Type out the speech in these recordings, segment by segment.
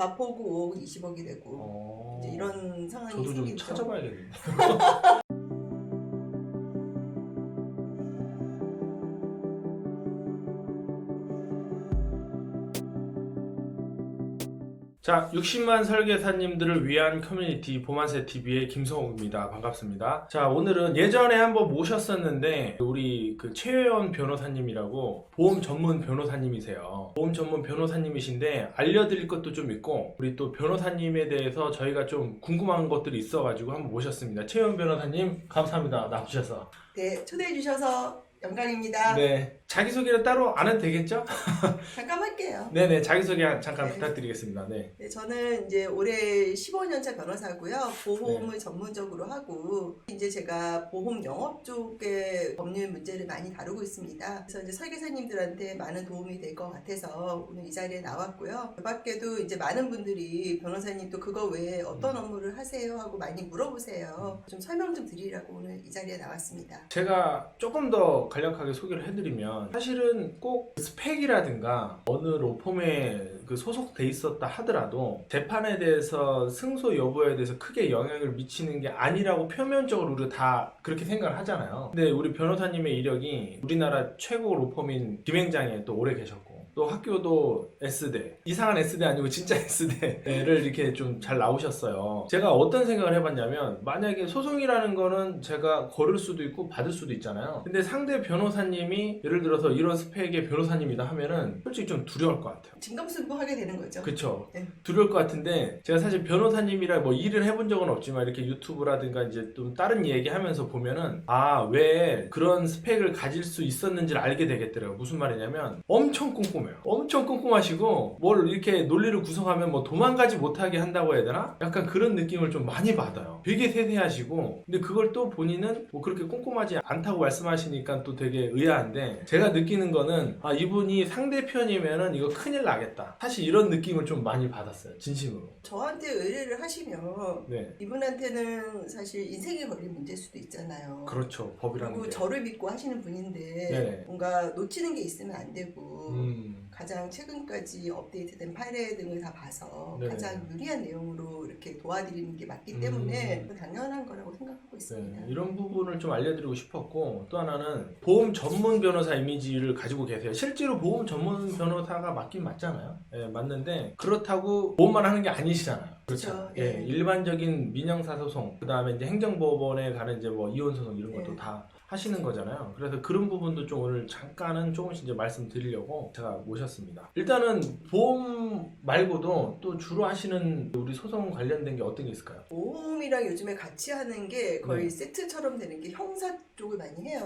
마포구 5억 20억이 되고 이제 이런 상황이 저도 좀 생기죠. 찾아봐야겠는데. 자, 60만 설계사님들을 위한 커뮤니티 보만세TV의 김성욱입니다. 반갑습니다. 자, 오늘은 예전에 한번 모셨었는데 우리 그 최혜원 변호사님이라고 보험 전문 변호사님이세요. 보험 전문 변호사님이신데 알려드릴 것도 좀 있고 우리 또 변호사님에 대해서 저희가 좀 궁금한 것들이 있어가지고 한번 모셨습니다. 최혜원 변호사님 감사합니다. 나와주셔서. 네, 초대해 주셔서 영광입니다. 네, 자기소개는 따로 안 해도 되겠죠? 잠깐 할게요. 네네, 자기소개 잠깐 네. 부탁드리겠습니다. 네. 네, 저는 이제 올해 15년차 변호사고요. 보험을 전문적으로 하고 이제 제가 보험 영업 쪽의 법률 문제를 많이 다루고 있습니다. 그래서 이제 설계사님들한테 많은 도움이 될 것 같아서 오늘 이 자리에 나왔고요. 그 밖에도 이제 많은 분들이 변호사님 또 그거 외에 어떤 업무를 하세요 하고 많이 물어보세요. 좀 설명 좀 드리려고 오늘 이 자리에 나왔습니다. 제가 조금 더 간략하게 소개를 해드리면 사실은 꼭 스펙이라든가 어느 로펌에 그 소속돼 있었다 하더라도 재판에 대해서 승소 여부에 대해서 크게 영향을 미치는 게 아니라고 표면적으로 우리가 다 그렇게 생각을 하잖아요. 근데 우리 변호사님의 이력이 우리나라 최고 로펌인 김행장에 또 오래 계셨고 또 학교도 S대, 이상한 S대 아니고 진짜 S대를 이렇게 좀 잘 나오셨어요. 제가 어떤 생각을 해봤냐면 만약에 소송이라는 거는 제가 걸을 수도 있고 받을 수도 있잖아요. 근데 상대 변호사님이 예를 들어서 이런 스펙의 변호사님이다 하면은 솔직히 좀 두려울 것 같아요. 진검승부하게 되는 거죠. 그쵸. 네. 두려울 것 같은데 제가 사실 변호사님이라 뭐 일을 해본 적은 없지만 이렇게 유튜브라든가 이제 좀 다른 얘기 하면서 보면은 왜 그런 스펙을 가질 수 있었는지를 알게 되겠더라고요. 무슨 말이냐면 엄청 꼼꼼해요. 엄청 꼼꼼하시고 뭘 이렇게 논리를 구성하면 뭐 도망가지 못하게 한다고 해야 되나? 약간 그런 느낌을 좀 많이 받아요. 되게 세세하시고 근데 그걸 또 본인은 뭐 그렇게 꼼꼼하지 않다고 말씀하시니까 또 되게 의아한데 제가 느끼는 거는 이분이 상대편이면은 이거 큰일 나겠다. 사실 이런 느낌을 좀 많이 받았어요. 진심으로. 저한테 의뢰를 하시면 네. 이분한테는 사실 인생에 걸린 문제일 수도 있잖아요. 그렇죠. 법이라는 그리고 게. 저를 믿고 하시는 분인데 네네. 뭔가 놓치는 게 있으면 안 되고 음. 가장 최근까지 업데이트된 판례 등을 다 봐서 네네. 가장 유리한 내용으로 이렇게 도와드리는 게 맞기 때문에 당연한 거라고 생각하고 있습니다. 네, 이런 부분을 좀 알려드리고 싶었고 또 하나는 보험 전문 변호사 이미지를 가지고 계세요. 실제로 보험 전문 변호사가 맞긴 맞잖아요. 예, 맞는데 그렇다고 보험만 하는 게 아니시잖아요. 그렇죠. 그렇죠. 예, 예. 일반적인 민형사 소송, 그 다음에 이제 행정법원에 가는 이제 뭐 이혼 소송 이런 것도 예. 다 하시는 거잖아요. 그래서 그런 부분도 좀 오늘 잠깐은 조금씩 이제 말씀드리려고 제가 모셨습니다. 일단은 보험 말고도 또 주로 하시는 우리 소송 관련된 게 어떤 게 있을까요? 보험이랑 요즘에 같이 하는 게 거의 네. 세트처럼 되는 게 형사 쪽을 많이 해요.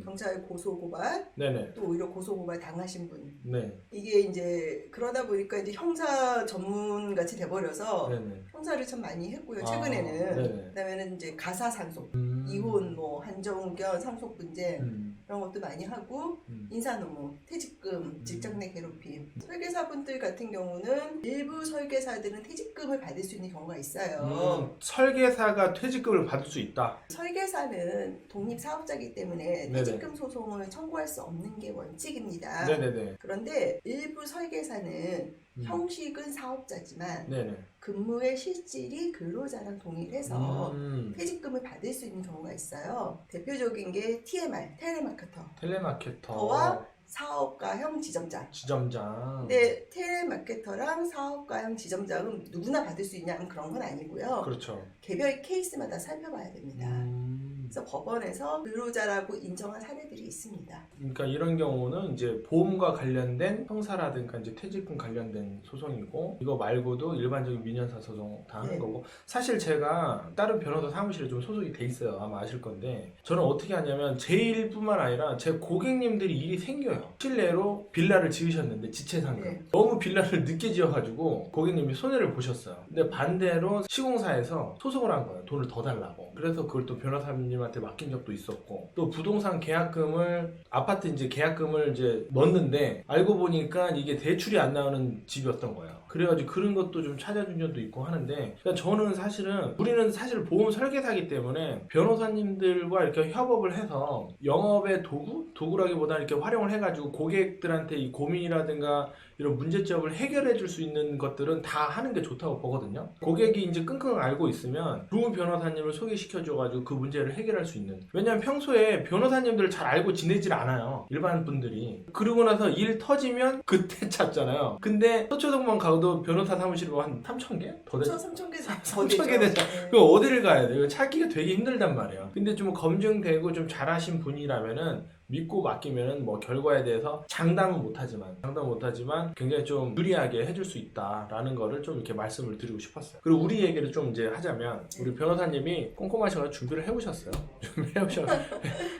경찰 고소고발, 네네. 또 오히려 고소고발 당하신 분. 네. 이게 이제 그러다 보니까 이제 형사 전문 같이 돼버려서 네네. 형사를 참 많이 했고요. 최근에는. 네네. 그다음에는 이제 가사 상속, 이혼, 뭐 한정견, 상속 분쟁 이런 것도 많이 하고 인사노무, 퇴직금, 직장 내 괴롭힘. 설계사분들 같은 경우는 일부 설계사들은 퇴직금을 받을 수 있는 경우가 있어요. 설계사가 퇴직금을 받을 수 있다. 설계사는 독립사업자이기 때문에 네네. 퇴직금 소송을 청구할 수 없는 게 원칙입니다. 네네네. 그런데 일부 설계사는 형식은 사업자지만 네네. 근무의 실질이 근로자랑 동일해서 퇴직금을 받을 수 있는 경우가 있어요. 대표적인 게 TMR, 텔레마케터와 텔레마케터. 사업가형 지점장. 지점장. 근데 텔레마케터랑 사업가형 지점장은 누구나 받을 수 있냐면 그런 건 아니고요. 그렇죠. 개별 케이스마다 살펴봐야 됩니다. 그래서 법원에서 근로자라고 인정한 사례들이 있습니다. 그러니까 이런 경우는 이제 보험과 관련된 형사라든가 이제 퇴직금 관련된 소송이고 이거 말고도 일반적인 민형사 소송 다 하는 네. 거고 사실 제가 다른 변호사 사무실에 좀 소속이 돼 있어요. 아마 아실 건데 저는 어떻게 하냐면 제 일뿐만 아니라 제 고객님들이 일이 생겨요. 실내로 빌라를 지으셨는데 지체상금 네. 너무 빌라를 늦게 지어가지고 고객님이 손해를 보셨어요. 근데 반대로 시공사에서 소송을 한 거예요. 돈을 더 달라고. 그래서 그걸 또 변호사님한테 맡긴 적도 있었고 또 부동산 계약금을 아파트 이제 계약금을 이제 넣었는데 알고 보니까 이게 대출이 안 나오는 집이었던 거예요. 그래가지고 그런 것도 좀 찾아준 적도 있고 하는데, 그러니까 저는 사실은 우리는 사실 보험 설계사이기 때문에 변호사님들과 이렇게 협업을 해서 영업의 도구라기보다 이렇게 활용을 해가지고 고객들한테 이 고민이라든가 이런 문제점을 해결해 줄 수 있는 것들은 다 하는 게 좋다고 보거든요. 고객이 이제 끙끙 앓고 있으면 좋은 변호사님을 소개시켜줘가지고 그 문제를 해결할 수 있는. 왜냐하면 평소에 변호사님들을 잘 알고 지내질 않아요, 일반 분들이. 그러고 나서 일 터지면 그때 찾잖아요. 근데 서초동만 가도 변호사 사무실이 한 3,000개? 더 되죠? 3,000개 3,000개 되죠. 그럼 어디를 가야 돼요? 찾기가 되게 힘들단 말이에요. 근데 좀 검증되고 좀 잘하신 분이라면은 믿고 맡기면은 뭐 결과에 대해서 장담은 못하지만 굉장히 좀 유리하게 해줄 수 있다라는 거를 좀 이렇게 말씀을 드리고 싶었어요. 그리고 우리 얘기를 좀 이제 하자면, 우리 변호사님이 꼼꼼하셔서 준비를 해오셨어요.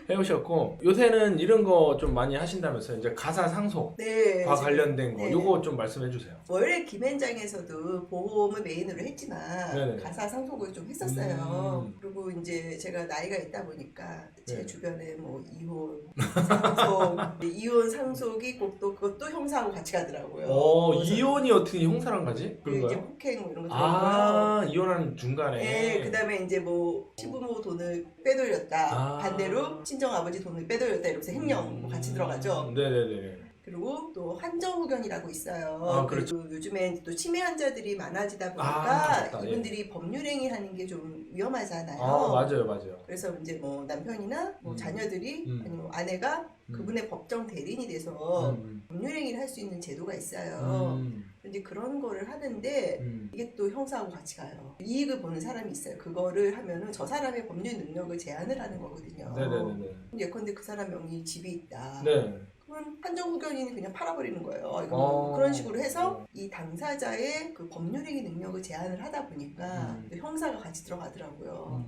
해오셨고, 요새는 이런 거 좀 많이 하신다면서요. 이제 가사 상속과 네, 관련된 거, 네. 요거 좀 말씀해 주세요. 원래 김현장에서도 보험을 메인으로 했지만 네네. 가사 상속을 좀 했었어요. 그리고 이제 제가 나이가 있다 보니까 제 네. 주변에 뭐 이혼, 상속, 이혼 상속이 꼭 또 그것도 형사하고 같이 가더라고요. 그래서 이혼이 어떻게 형사랑 가지? 그 이제 그런가요? 폭행 뭐 이런 거 들어가고요. 이혼하는 중간에. 네, 그다음에 이제 뭐 시부모 돈을 빼돌렸다. 아. 반대로 친정 아버지 돈을 빼돌렸다 이러면서 횡령 뭐 같이 들어가죠. 네네네. 그리고 또 환정후견이라고 있어요. 아, 그렇죠. 그리고 요즘엔 또 치매 환자들이 많아지다 보니까 맞다. 이분들이 법률행위 하는 게 좀 위험하잖아요. 맞아요. 그래서 이제 뭐 남편이나 뭐 자녀들이 아니면 뭐 아내가 그분의 법정 대리인이 돼서 법률행위를 할 수 있는 제도가 있어요. 이제 그런 거를 하는데 이게 또 형사하고 같이 가요. 이익을 보는 사람이 있어요. 그거를 하면은 저 사람의 법률 능력을 제한을 하는 거거든요. 네네네. 예컨대 그 사람 명의 집이 있다. 네. 그러면 판정후견인은 그냥 팔아버리는 거예요. 이거 어. 그런 식으로 해서 이 당사자의 그 법률행위 능력을 제한을 하다 보니까 또 형사가 같이 들어가더라고요.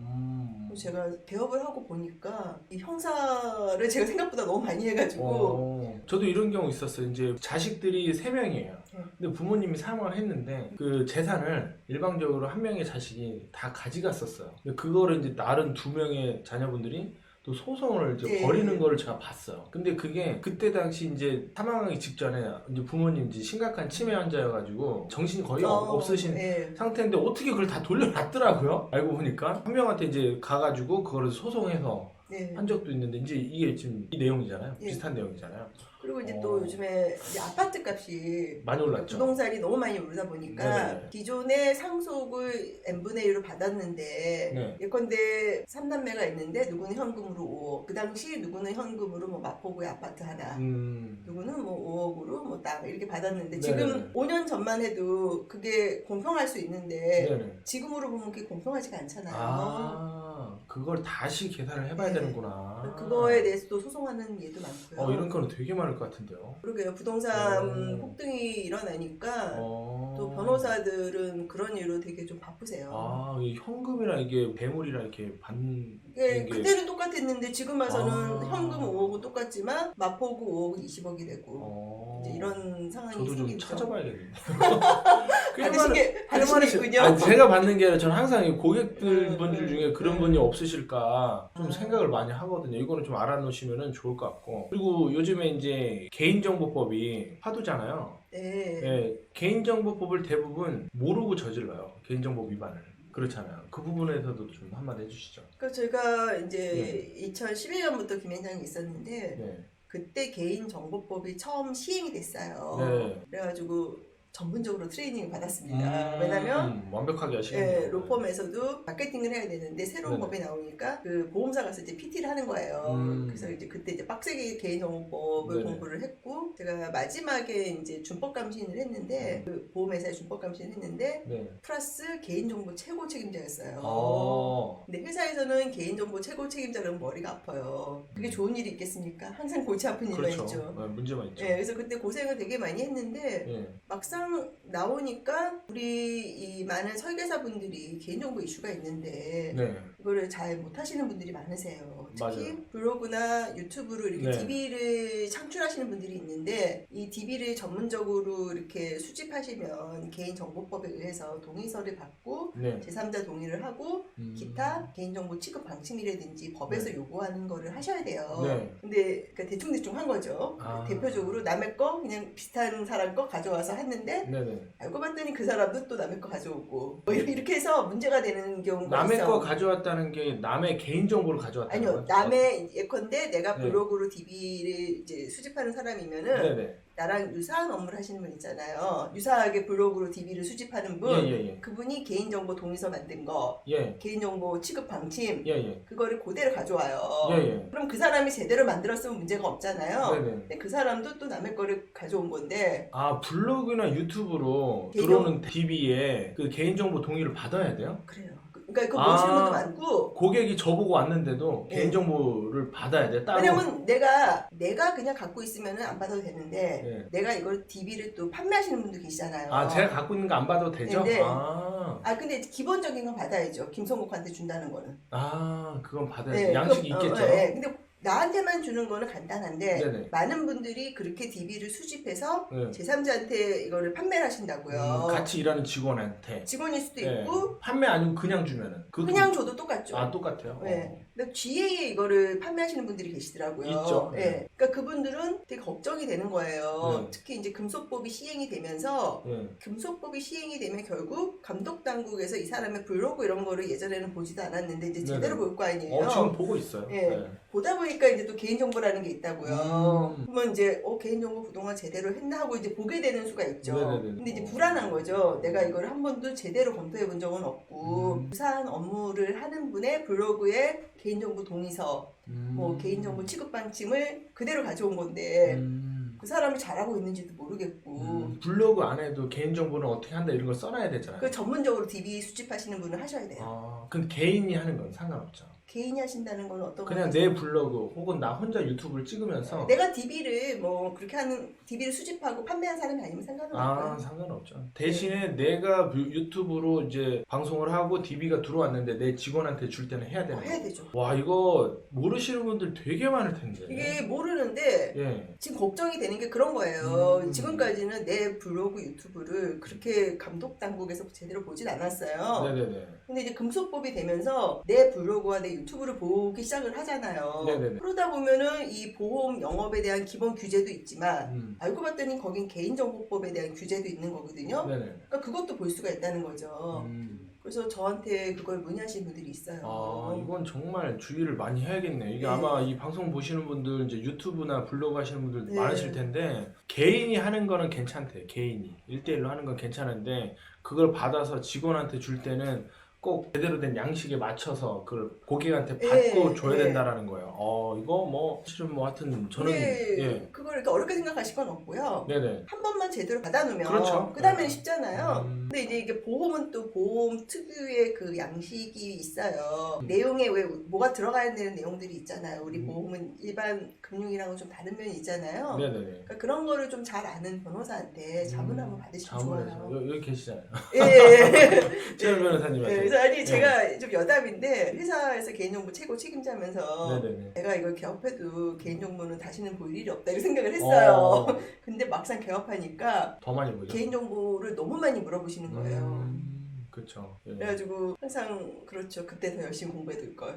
그래서 제가 개업을 하고 보니까 이 형사를 제가 생각보다 너무 많이 해가지고 저도 이런 경우 있었어요. 이제 자식들이 3명이에요. 네. 근데 부모님이 사망을 했는데 그 재산을 일방적으로 한 명의 자식이 다 가져갔었어요. 근데 그거를 이제 다른 2명의 자녀분들이 또 소송을 이제 네. 벌이는 거를 제가 봤어요. 근데 그게 그때 당시 이제 사망하기 직전에 이제 부모님 이제 심각한 치매 환자여가지고 정신이 거의 없으신 네. 상태인데 어떻게 그걸 다 돌려놨더라고요. 알고 보니까 한 명한테 이제 가가지고 그거를 소송해서 네. 한 적도 있는데, 이제 이게 지금 이 내용이잖아요. 예. 비슷한 내용이잖아요. 그리고 이제 또 요즘에 이제 아파트 값이 많이 올랐죠. 부동산이 너무 많이 오르다 보니까 네네. 기존의 상속을 n분의 1로 받았는데 네. 예컨대 3남매가 있는데 누구는 현금으로 5억, 그 당시 누구는 현금으로 뭐 마포구에 아파트 하나, 누구는 뭐 5억으로 뭐 땅 이렇게 받았는데 지금 네네. 5년 전만 해도 그게 공평할 수 있는데 네네. 지금으로 보면 그게 공평하지가 않잖아요. 그걸 다시 계산을 해봐야 네. 되는구나. 그거에 대해서도 소송하는 예도 많고요. 이런 거는 되게 많을 것 같은데요. 그러게요. 부동산 폭등이 일어나니까 또 변호사들은 그런 이유로 되게 좀 바쁘세요. 이 현금이랑 이게 배물이랑 이렇게 받는 예, 게 그때는 똑같았는데 지금 와서는 현금 5억은 똑같지만 마포구 5억 20억이 되고 이제 이런 상황이 저도 좀 생기죠. 찾아봐야겠네요. 받으시겠군요. 제가 받는 게 아니라 저는 항상 이 고객들 분들 중에 그런 분이 없으실까 좀 생각을 많이 하거든요. 이거는 좀 알아놓으시면 좋을 것 같고, 그리고 요즘에 이제 개인정보법이 화두잖아요. 네. 개인정보법을 대부분 모르고 저질러요. 개인정보 위반을. 그렇잖아요. 그 부분에서도 좀 한마디 해주시죠. 그러니까 제가 이제 2011년부터 김현장이 있었는데 네. 그때 개인정보법이 처음 시행이 됐어요. 네. 그래가지고 전문적으로 트레이닝을 받았습니다. 왜냐면 완벽하게 하시네요. 로펌에서도 마케팅을 해야 되는데 새로운 네네. 법이 나오니까 그 보험사 가서 이제 PT를 하는 거예요. 그래서 이제 그때 이제 빡세게 개인정보법을 네네. 공부를 했고 제가 마지막에 이제 준법 감시인을 했는데 그 보험회사에 준법 감시인을 했는데 네. 플러스 개인정보 최고 책임자였어요. 근데 회사에서는 개인정보 최고 책임자는 머리가 아파요. 그게 좋은 일이 있겠습니까? 항상 골치 아픈 일만 그렇죠. 있죠. 문제만 있죠. 그래서 그때 고생을 되게 많이 했는데 막상 나오니까 우리 이 많은 설계사분들이 개인정보 이슈가 있는데 이거를 잘 못하시는 분들이 많으세요. 특히 맞아요. 블로그나 유튜브로 이렇게 DB를 창출하시는 분들이 있는데 이 DB를 전문적으로 이렇게 수집하시면 개인정보법에 의해서 동의서를 받고 제3자 동의를 하고 기타 개인정보 취급 방침이라든지 법에서 요구하는 거를 하셔야 돼요. 근데 그러니까 대충대충 한 거죠. 대표적으로 남의 거 그냥 비슷한 사람 거 가져와서 했는데 있는데 네네. 알고 봤더니 그 사람도 또 남의 거 가져오고 뭐 이렇게 해서 문제가 되는 경우가 남의 있어. 거 가져왔다는 게 남의 개인 정보를 가져왔다는 아니요, 거죠? 남의 예컨대 내가 네. 블로그로 DB를 이제 수집하는 사람이면은 네네. 나랑 유사한 업무를 하시는 분 있잖아요. 유사하게 블로그로 DB를 수집하는 분, 예예예. 그분이 개인정보 동의서 만든 거, 예. 개인정보 취급 방침, 예예. 그거를 그대로 가져와요. 예예. 그럼 그 사람이 제대로 만들었으면 문제가 없잖아요. 네네. 근데 그 사람도 또 남의 거를 가져온 건데 아 블로그나 유튜브로 개인- 들어오는 DB에 그 개인정보 동의를 받아야 돼요? 그래요. 그러니까 그거 모르시는 분도 아. 많고 고객이 저보고 왔는데도 네. 개인정보를 받아야 돼 따로. 왜냐면 내가 그냥 갖고 있으면은 안 받아도 되는데 네. 내가 이걸 DB를 또 판매하시는 분도 계시잖아요. 아 제가 갖고 있는 거 안 받아도 되죠? 네. 아 근데 기본적인 건 받아야죠. 김성국한테 준다는 거는. 그건 받아야 네, 돼. 양식이 그- 있겠죠? 네. 근데 나한테만 주는 거는 간단한데 네네. 많은 분들이 그렇게 DB를 수집해서 네. 제3자한테 이거를 판매를 하신다고요. 같이 일하는 직원한테. 직원일 수도 네. 있고 판매 아니고 그냥 주면은 그냥 줘도 똑같죠. 똑같아요. 네. 근데 GA에 이거를 판매하시는 분들이 계시더라고요. 있죠. 네. 그러니까 그분들은 되게 걱정이 되는 거예요. 네. 특히 이제 금소법이 시행이 되면서 네. 금소법이 시행이 되면 결국 감독 당국에서 이 사람의 블로그 이런 거를 예전에는 보지도 않았는데 이제 제대로 네네. 볼 거 아니에요. 지금 보고 있어요. 네. 보다 보니까 이제 또 개인정보라는 게 있다고요. 음. 그러면 이제 개인정보 그동안 제대로 했나 하고 이제 보게 되는 수가 있죠. 네네네. 근데 이제 불안한 거죠. 내가 이걸 한 번도 제대로 검토해 본 적은 없고 유사한 업무를 하는 분의 블로그에 개인정보 동의서, 뭐 개인정보 취급 방침을 그대로 가져온 건데 그 사람이 잘하고 있는지도 모르겠고 블로그 안에도 개인정보는 어떻게 한다 이런 걸 써놔야 되잖아요. 그 전문적으로 DB 수집하시는 분은 하셔야 돼요. 그럼 개인이 하는 건 상관없죠. 개인이 하신다는 건 어떤 그냥 거죠? 내 블로그 혹은 나 혼자 유튜브를 찍으면서 내가 DB를 뭐 그렇게 하는 DB를 수집하고 판매한 사람이 아니면 상관은 없고요. 상관없죠. 대신에 내가 유튜브로 이제 방송을 하고 DB가 들어왔는데 내 직원한테 줄 때는 해야 되는 해야 거예요. 되죠. 와 이거 모르시는 분들 되게 많을 텐데. 이게 모르는데 예. 지금 걱정이 되는 게 그런 거예요. 음. 지금까지는 내 블로그 유튜브를 그렇게 감독 당국에서 제대로 보진 않았어요. 네네네. 근데 이제 금소법이 되면서 내 블로그와 내 유튜브를 보기 시작을 하잖아요. 네네네. 그러다 보면은 이 보험 영업에 대한 기본 규제도 있지만 알고 봤더니 거긴 개인정보법에 대한 규제도 있는 거거든요. 네네. 그러니까 그것도 볼 수가 있다는 거죠. 그래서 저한테 그걸 문의하시는 분들이 있어요. 이건 정말 주의를 많이 해야겠네요. 이게 네. 아마 이 방송 보시는 분들 이제 유튜브나 블로그 하시는 분들 네. 많으실 텐데 개인이 하는 거는 괜찮대요. 개인이 1대1로 하는 건 괜찮은데 그걸 받아서 직원한테 줄 때는 꼭 제대로 된 양식에 맞춰서 그걸 고객한테 받고 네, 줘야 네. 된다라는 거예요. 이거 뭐 실은 뭐 하여튼 저는 근데 그걸 이렇게 어렵게 생각하실 건 없고요. 네네. 한 번만 제대로 받아놓으면 그렇죠. 그 다음에는 네. 쉽잖아요. 근데 이제 이게 보험은 또 보험 특유의 그 양식이 있어요. 내용에 왜 뭐가 들어가야 되는 내용들이 있잖아요. 우리 보험은 일반 금융이랑은 좀 다른 면이 있잖아요. 네네네. 그러니까 그런 거를 좀 잘 아는 변호사한테 자문 한번 받으시면 좋아요. 여기 계시잖아요. 예. 최현 변호사님한테. 그래서 아니 제가 좀 여담인데 회사에서 개인정보 최고 책임자면서 네네네. 내가 이걸 개업해도 개인정보는 다시는 볼 일이 없다 이렇게 생각을 했어요. 근데 막상 개업하니까 더 많이 보죠. 개인정보를 너무 많이 물어보시는 거예요. 그렇죠. 예. 그래가지고 항상 그렇죠. 그때 더 열심히 공부해둘 걸.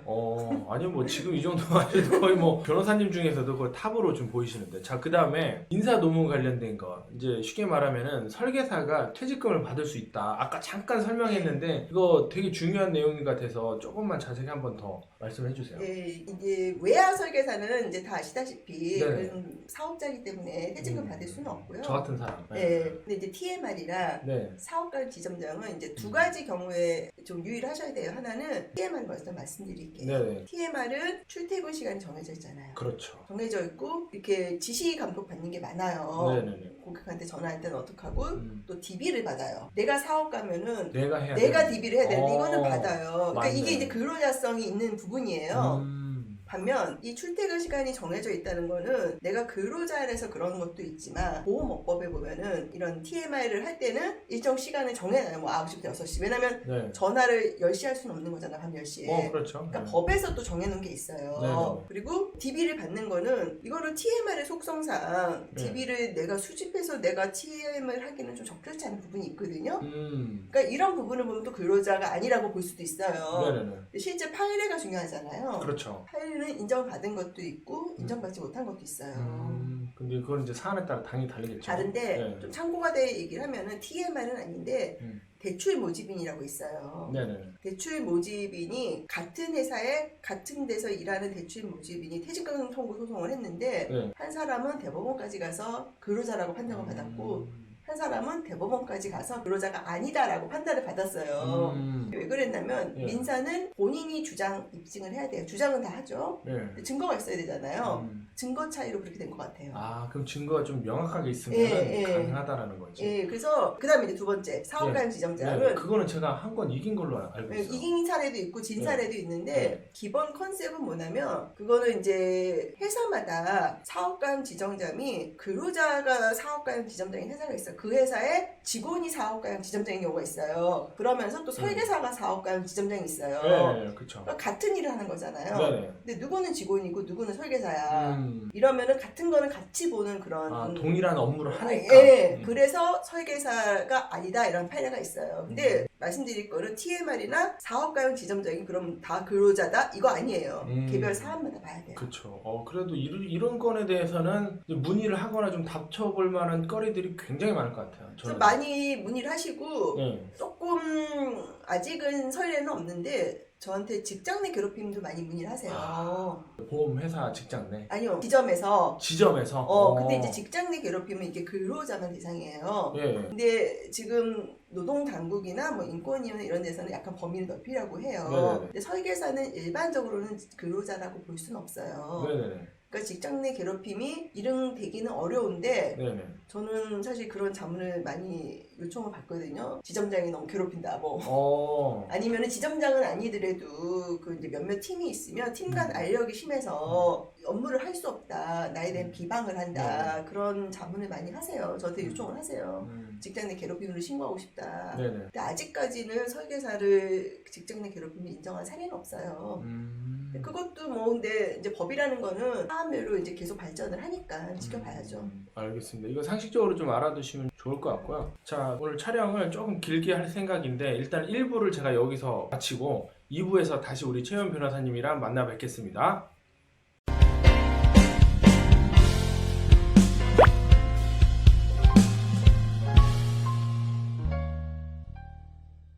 아니요 뭐 지금 이 정도만 해도 거의 뭐 변호사님 중에서도 거의 탑으로 좀 보이시는데 자 그 다음에 인사 노무 관련된 거 이제 쉽게 말하면은 설계사가 퇴직금을 받을 수 있다. 아까 잠깐 설명했는데 이거 되게 중요한 내용 같아서 조금만 자세히 한번 더 말씀해 주세요. 예, 이제 외화 설계사는 이제 다 아시다시피 네네. 그런 사업자이기 때문에 퇴직금 받을 수는 없고요. 저 같은 사람. 예, 근데 이제 TMR이라 네. 사업가 지점장은 이제 두 가지 경우에 좀 유의를 하셔야 돼요. 하나는 TMR 먼저 말씀드릴게요. 네네. TMR은 출퇴근 시간이 정해져 있잖아요. 그렇죠. 정해져 있고 이렇게 지시 감독 받는 게 많아요. 네네네. 고객한테 전화할 때는 어떡하고 또 네. DB를 받아요. 내가 사업가면은 내가 해야 내가 돼. DB를 해야 되는데 이거는 받아요. 그러니까 맞네. 이게 이제 근로자성이 있는 부분이에요. 반면 이 출퇴근 시간이 정해져 있다는 거는 내가 근로자라서 그런 것도 있지만 보험업법에 보면은 이런 TMI를 할 때는 일정 시간을 정해놔요. 뭐 9시부터 6시. 왜냐면 네. 전화를 10시 할 수는 없는 거잖아. 밤 10시에. 그렇죠. 그러니까 네. 법에서 또 정해놓은 게 있어요. 네네. 그리고 DB를 받는 거는 이거는 TMR의 속성상 네. DB를 내가 수집해서 내가 TM을 하기는 좀 적절치 않은 부분이 있거든요. 음. 그러니까 이런 부분을 보면 또 근로자가 아니라고 볼 수도 있어요. 네네네. 실제 파일회가 중요하잖아요. 그렇죠. 파일은 인정받은 것도 있고 인정받지 못한 것도 있어요. 근데 그건 이제 사안에 따라 당연히 다르겠죠. 다른데 네. 좀 참고가 될 얘기를 하면은 TMI는 아닌데 대출 모집인이라고 있어요. 네네. 대출 모집인이 같은 회사에 같은 데서 일하는 대출 모집인이 퇴직금 청구 소송을 했는데 네. 한 사람은 대법원까지 가서 근로자라고 판정을 받았고 한 사람은 대법원까지 가서 근로자가 아니다라고 판단을 받았어요. 왜 그랬냐면 예. 민사는 본인이 주장 입증을 해야 돼요. 주장은 다 하죠. 네. 근데 증거가 있어야 되잖아요. 증거 차이로 그렇게 된 것 같아요. 아, 그럼 증거가 좀 명확하게 있으면 예, 예. 가능하다라는 거지. 예, 그래서 그다음에 이제 두 번째 사업가용 지정장은 네, 그거는 제가 한 건 이긴 걸로 알고 네, 있어요. 이긴 사례도 있고 진 사례도 있는데 기본 컨셉은 뭐냐면 그거는 이제 회사마다 사업가용 지정장이 근로자가 사업가용 지정장인 회사가 있어요. 그 회사에 직원이 사업가용 지정장인 경우가 있어요. 그러면서 또 설계사가 사업가용 지정장이 있어요. 네, 그렇죠. 그러니까 같은 일을 하는 거잖아요. 네네. 근데 누구는 직원이고 누구는 설계사야. 이러면은 같은 거는 같이 보는 그런 동일한 업무를 하니까. 예, 그래서 설계사가 아니다 이런 판례가 있어요. 근데 말씀드릴 거는 TMR이나 사업가용 지정장이 그럼 다 근로자다 이거 아니에요. 개별 사안마다 봐야 돼요. 그렇죠. 그래도 이런 건에 대해서는 이제 문의를 하거나 좀 다퉈볼 만한 거리들이 굉장히 많을 것 같아요. 그래서 많이 문의를 하시고 네. 조금 아직은 선례는 없는데 저한테 직장 내 괴롭힘도 많이 문의를 하세요. 보험회사 직장 내? 아니요, 지점에서. 근데 이제 직장 내 괴롭힘은 이게 근로자만 대상이에요. 예. 근데 지금 노동당국이나 뭐 인권위원 이런 데서는 약간 범위를 넓히려고 해요. 네네네. 근데 설계사는 일반적으로는 근로자라고 볼 수는 없어요. 네네. 그러니까 직장 내 괴롭힘이 일응되기는 어려운데 네네. 저는 사실 그런 자문을 많이 요청을 받거든요. 지점장이 너무 괴롭힌다 뭐. 아니면은 지점장은 아니더라도 그 이제 몇몇 팀이 있으면 팀 간 알력이 심해서 업무를 할 수 없다. 나에 대한 비방을 한다. 그런 자문을 많이 하세요. 저한테 요청을 하세요. 직장 내 괴롭힘으로 신고하고 싶다. 네네. 근데 아직까지는 설계사를 직장 내 괴롭힘을 인정한 사례는 없어요. 그것도 뭐 근데 이제 법이라는 거는 사안별로 이제 계속 발전을 하니까 지켜봐야죠. 알겠습니다. 이거 상식적으로 좀 알아두시면 좋을 것 같고요. 자, 오늘 촬영을 조금 길게 할 생각인데 일단 1부를 제가 여기서 마치고 2부에서 다시 우리 최현 변호사님이랑 만나 뵙겠습니다.